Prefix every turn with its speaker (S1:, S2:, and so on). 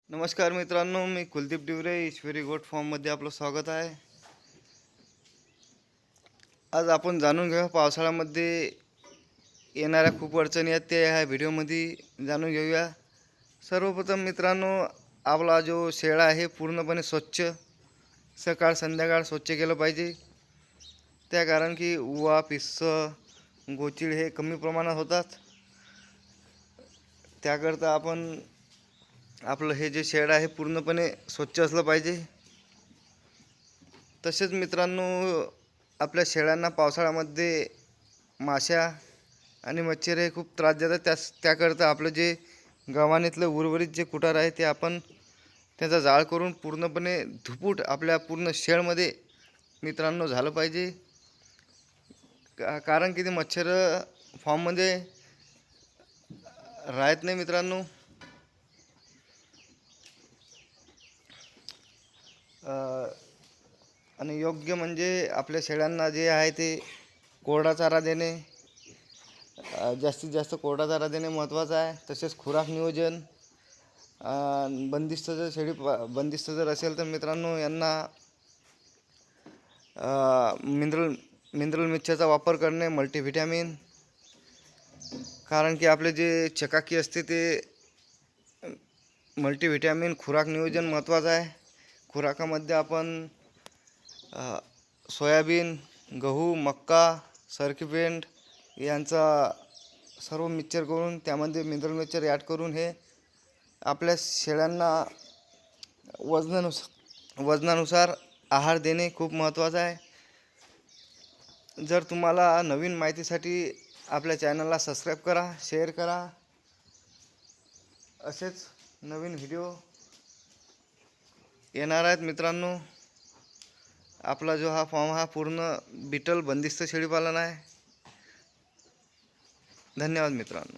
S1: नमस्कार मित्रांनो, मी कुलदीप डिवरे ईश्वरी गोट फॉर्ममध्ये आपलं स्वागत आहे। आज आपण जाणून घेऊया पावसाळ्यामध्ये येणाऱ्या खूप अडचणी आहेत ते ह्या व्हिडिओमध्ये जाणून घेऊया। सर्वप्रथम मित्रांनो, आपला जो शेळा आहे पूर्णपणे स्वच्छ सकाळ संध्याकाळ स्वच्छ केलं पाहिजे। त्या कारण की उवा पिस्स गोचिड हे कमी प्रमाणात होतात। त्याकरता आपण आपलं हे जे शेड आहे पूर्णपणे स्वच्छ असलं पाहिजे। तसेच मित्रांनो, आपल्या शेळ्यांना पावसाळ्यामध्ये माशा आणि मच्छर हे खूप त्रास देतात। त्याकरता आपलं जे गव्हाणीतलं उर्वरित जे कुटार आहे ते आपण त्याचा जाळ करून पूर्णपणे धुपूट आपल्या पूर्ण शेडमध्ये मित्रांनो झालं पाहिजे। कारण की ते मच्छर फॉर्ममध्ये राहत नाही मित्रांनो। आणि योग्य म्हणजे आपल्या शेळ्यांना जे आहे ते कोरडा चारा देणे, जास्तीत जास्त कोरडा चारा देणे महत्त्वाचं आहे। तसेच खुराक नियोजन बंदिस्त जर बंदिस्त जर असेल तर मित्रांनो यांना मिनरल मिक्सरचा वापर करणे, मल्टीव्हिटॅमिन। कारण की आपले जे चकाकी असते ते मल्टीव्हिटॅमिन खुराक नियोजन महत्त्वाचं आहे। खुराकामध्ये आपण सोयाबीन, गहू, मक्का, सरकीपेंड यांचा सर्व मिक्सचर करून त्यामध्ये मिनरल मिक्सचर ॲड करून हे आपल्या शेळ्यांना वजनानुसार आहार देणे खूप महत्त्वाचं आहे। जर तुम्हाला नवीन माहितीसाठी आपल्या चॅनलला सबस्क्राईब करा, शेअर करा। असेच नवीन व्हिडिओ येणार आहेत मित्रांनो। आपला जो हा फॉर्म हा पूर्ण बिटल बंदिस्त शेळीपालन आहे। धन्यवाद मित्रांनो।